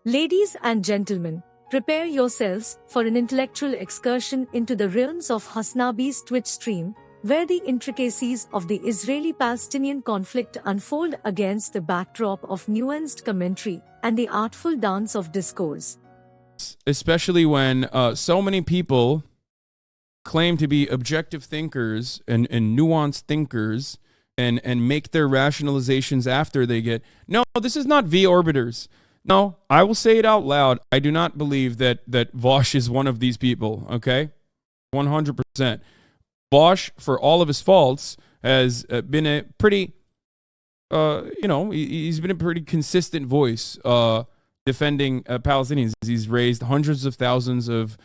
Ladies and gentlemen, prepare yourselves for an intellectual excursion into the realms of Hasanabi's Twitch stream, where the intricacies of the Israeli-Palestinian conflict unfold against the backdrop of nuanced commentary and the artful dance of discourse. Especially when so many people claim to be objective thinkers and nuanced thinkers and make their rationalizations after they get... No, this is not V-orbiters. No, I will say it out loud. I do not believe that Vaush is one of these people, okay? 100%. Vaush, for all of his faults, has been a pretty, he's been a pretty consistent voice defending Palestinians. He's raised hundreds of thousands of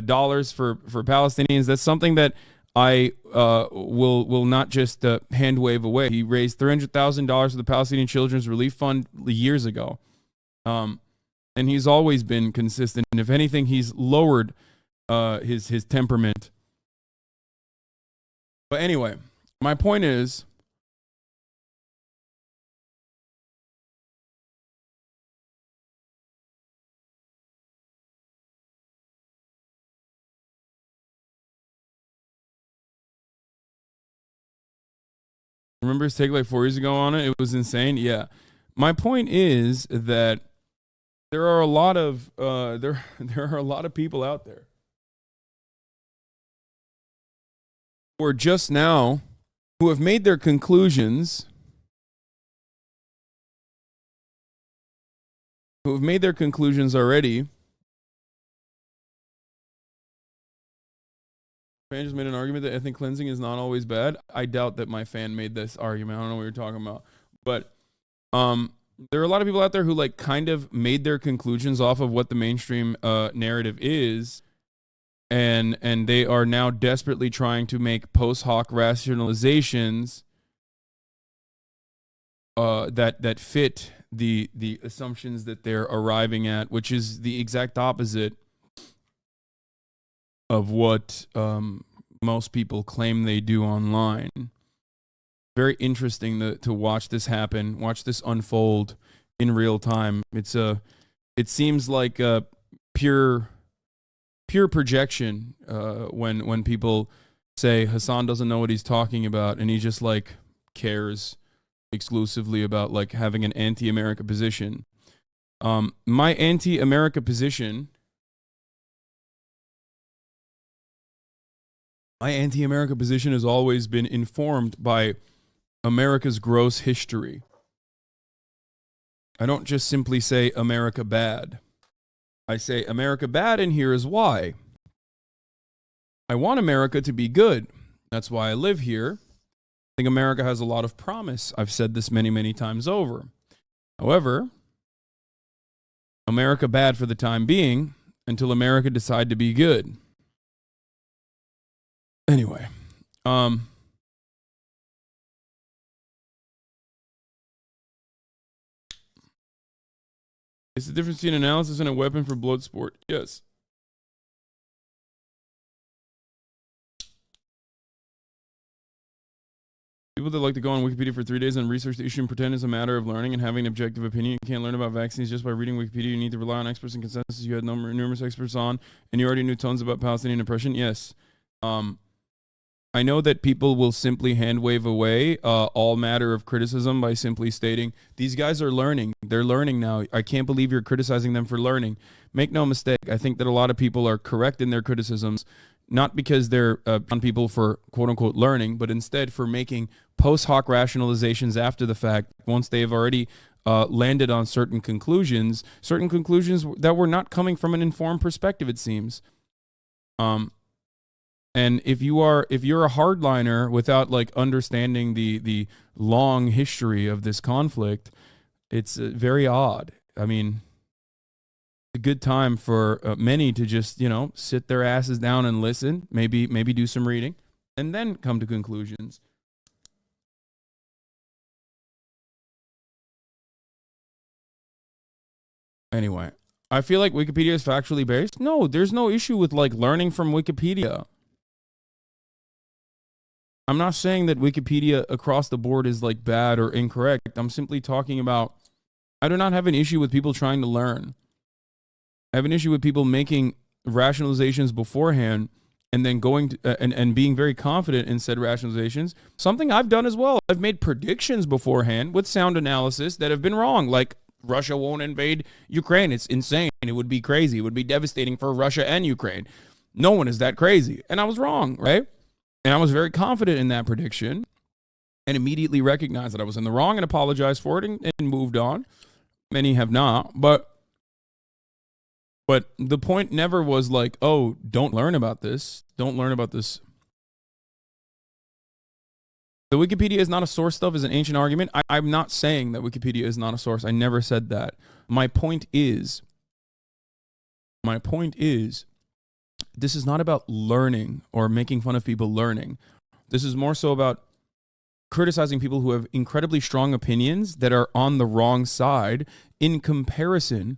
dollars for Palestinians. That's something that I will not just hand wave away. He raised $300,000 for the Palestinian Children's Relief Fund years ago. And he's always been consistent. And if anything, he's lowered his temperament. But anyway, my point is, remember his take like 4 years ago on it? It was insane. Yeah. My point is that there are a lot of there are a lot of people out there who are just now, who have made their conclusions, already. Fan just made an argument that ethnic cleansing is not always bad. I doubt that my fan made this argument. I don't know what you're talking about. But there are a lot of people out there who like kind of made their conclusions off of what the mainstream narrative is. And they are now desperately trying to make post hoc rationalizations that fit the assumptions that they're arriving at, which is the exact opposite of what most people claim they do online. Very interesting to watch this happen, watch this unfold in real time. It seems like a pure projection when people say Hassan doesn't know what he's talking about and he just like cares exclusively about like having an anti-America position. My anti-America position has always been informed by America's gross history. I don't just simply say America bad. I say America bad, and here is why. I want America to be good. That's why I live here. I think America has a lot of promise. I've said this many, many times over. However, America bad for the time being until America decide to be good. Anyway, it's the difference between analysis and a weapon for blood sport. Yes. People that like to go on Wikipedia for 3 days and research the issue and pretend it's a matter of learning and having an objective opinion. You can't learn about vaccines just by reading Wikipedia. You need to rely on experts and consensus. You had numerous experts on, and you already knew tons about Palestinian oppression. Yes. I know that people will simply hand wave away all matter of criticism by simply stating, these guys are learning. They're learning now. I can't believe you're criticizing them for learning. Make no mistake. I think that a lot of people are correct in their criticisms, not because they're on people for quote unquote learning, but instead for making post hoc rationalizations after the fact, once they've already landed on certain conclusions that were not coming from an informed perspective, it seems. And if you're a hardliner without like understanding the long history of this conflict, it's very odd. I mean, it's a good time for many to just, sit their asses down and listen, maybe do some reading, and then come to conclusions. Anyway, I feel like Wikipedia is factually based. No, there's no issue with like learning from Wikipedia. I'm not saying that Wikipedia across the board is like bad or incorrect. I'm simply talking about, I do not have an issue with people trying to learn. I have an issue with people making rationalizations beforehand and then going to, and being very confident in said rationalizations. Something I've done as well. I've made predictions beforehand with sound analysis that have been wrong, like Russia won't invade Ukraine. It's insane. It would be crazy. It would be devastating for Russia and Ukraine. No one is that crazy. And I was wrong, right? And I was very confident in that prediction and immediately recognized that I was in the wrong and apologized for it and moved on. Many have not, but the point never was like, oh, don't learn about this. Don't learn about this. The Wikipedia is not a source stuff is an ancient argument. I'm not saying that Wikipedia is not a source. I never said that. My point is, this is not about learning or making fun of people learning. This is more so about criticizing people who have incredibly strong opinions that are on the wrong side in comparison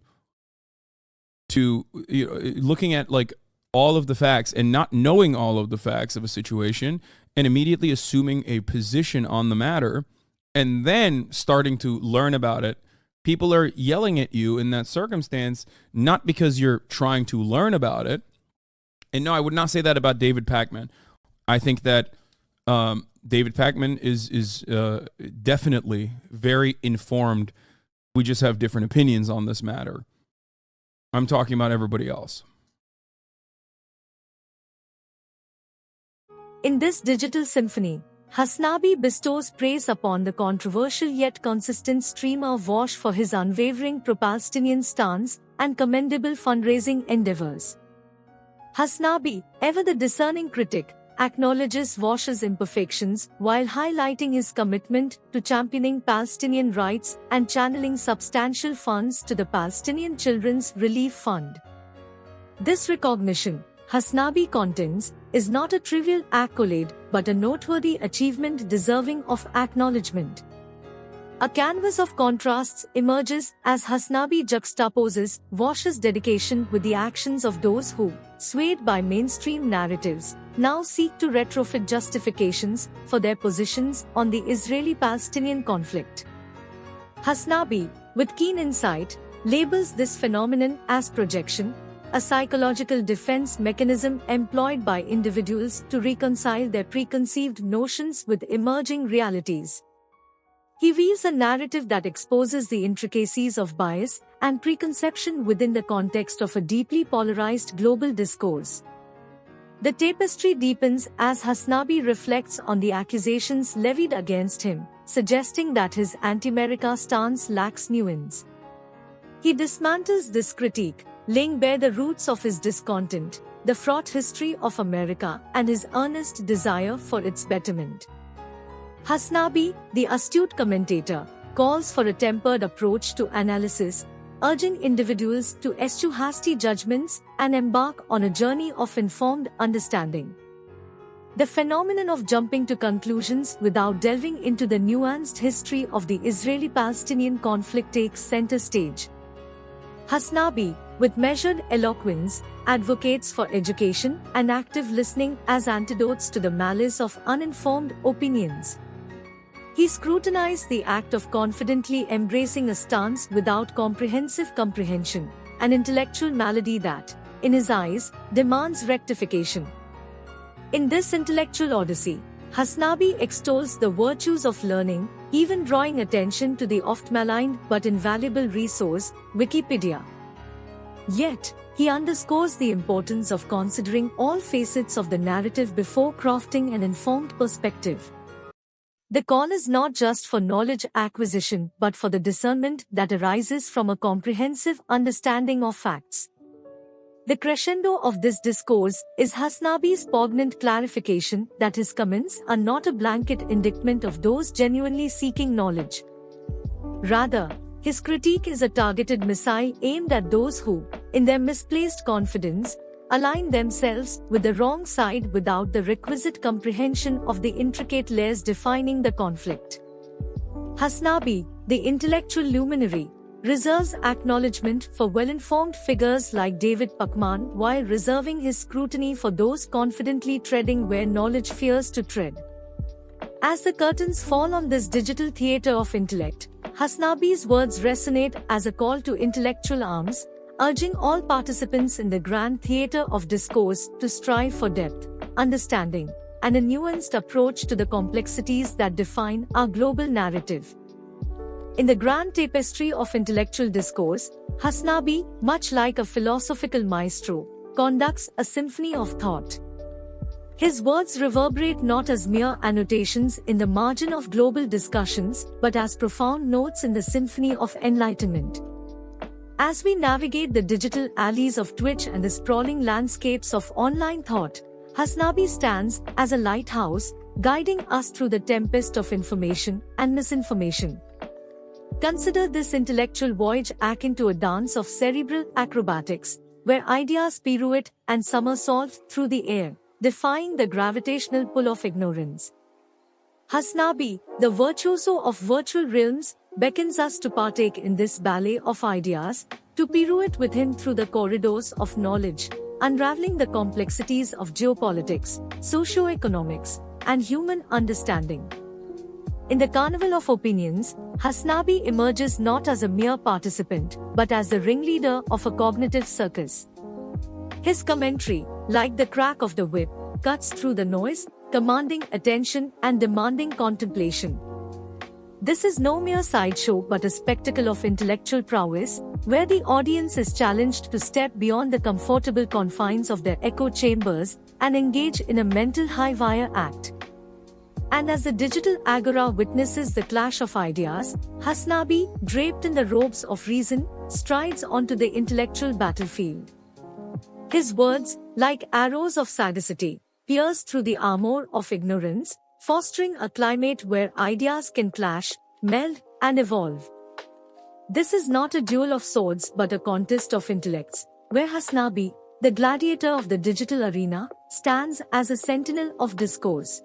to looking at like all of the facts and not knowing all of the facts of a situation and immediately assuming a position on the matter and then starting to learn about it. People are yelling at you in that circumstance, not because you're trying to learn about it. And no, I would not say that about David Pakman. I think that David Pakman is definitely very informed. We just have different opinions on this matter. I'm talking about everybody else. In this digital symphony, Hasanabi bestows praise upon the controversial yet consistent streamer Vaush for his unwavering pro-Palestinian stance and commendable fundraising endeavors. Hasanabi, ever the discerning critic, acknowledges Vaush's imperfections while highlighting his commitment to championing Palestinian rights and channeling substantial funds to the Palestinian Children's Relief Fund. This recognition, Hasanabi contends, is not a trivial accolade but a noteworthy achievement deserving of acknowledgement. A canvas of contrasts emerges as Hasanabi juxtaposes Vaush's dedication with the actions of those who, swayed by mainstream narratives, now seek to retrofit justifications for their positions on the Israeli-Palestinian conflict. Hasanabi, with keen insight, labels this phenomenon as projection, a psychological defense mechanism employed by individuals to reconcile their preconceived notions with emerging realities. He weaves a narrative that exposes the intricacies of bias and preconception within the context of a deeply polarized global discourse. The tapestry deepens as Hasanabi reflects on the accusations levied against him, suggesting that his anti-America stance lacks nuance. He dismantles this critique, laying bare the roots of his discontent, the fraught history of America, and his earnest desire for its betterment. Hasanabi, the astute commentator, calls for a tempered approach to analysis, urging individuals to eschew hasty judgments and embark on a journey of informed understanding. The phenomenon of jumping to conclusions without delving into the nuanced history of the Israeli-Palestinian conflict takes center stage. Hasanabi, with measured eloquence, advocates for education and active listening as antidotes to the malice of uninformed opinions. He scrutinized the act of confidently embracing a stance without comprehensive comprehension, an intellectual malady that, in his eyes, demands rectification. In this intellectual odyssey, Hasanabi extols the virtues of learning, even drawing attention to the oft-maligned but invaluable resource, Wikipedia. Yet, he underscores the importance of considering all facets of the narrative before crafting an informed perspective. The call is not just for knowledge acquisition but for the discernment that arises from a comprehensive understanding of facts. The crescendo of this discourse is Hasanabi's poignant clarification that his comments are not a blanket indictment of those genuinely seeking knowledge. Rather, his critique is a targeted missile aimed at those who, in their misplaced confidence, align themselves with the wrong side without the requisite comprehension of the intricate layers defining the conflict. Hasanabi, the intellectual luminary, reserves acknowledgement for well-informed figures like David Pakman while reserving his scrutiny for those confidently treading where knowledge fears to tread. As the curtains fall on this digital theater of intellect, Hasanabi's words resonate as a call to intellectual arms, urging all participants in the grand theater of discourse to strive for depth, understanding, and a nuanced approach to the complexities that define our global narrative. In the grand tapestry of intellectual discourse, Hasanabi, much like a philosophical maestro, conducts a symphony of thought. His words reverberate not as mere annotations in the margin of global discussions, but as profound notes in the symphony of enlightenment. As we navigate the digital alleys of Twitch and the sprawling landscapes of online thought, Hasanabi stands as a lighthouse, guiding us through the tempest of information and misinformation. Consider this intellectual voyage akin to a dance of cerebral acrobatics, where ideas pirouette and somersault through the air, defying the gravitational pull of ignorance. Hasanabi, the virtuoso of virtual realms, beckons us to partake in this ballet of ideas, to pirouette with him through the corridors of knowledge, unraveling the complexities of geopolitics, socio-economics, and human understanding. In the carnival of opinions, Hasanabi emerges not as a mere participant, but as the ringleader of a cognitive circus. His commentary, like the crack of the whip, cuts through the noise, commanding attention and demanding contemplation. This is no mere sideshow but a spectacle of intellectual prowess, where the audience is challenged to step beyond the comfortable confines of their echo chambers and engage in a mental high-wire act. And as the digital agora witnesses the clash of ideas, Hasanabi, draped in the robes of reason, strides onto the intellectual battlefield. His words, like arrows of sagacity, pierce through the armor of ignorance, fostering a climate where ideas can clash, meld, and evolve. This is not a duel of swords but a contest of intellects, where Hasanabi, the gladiator of the digital arena, stands as a sentinel of discourse.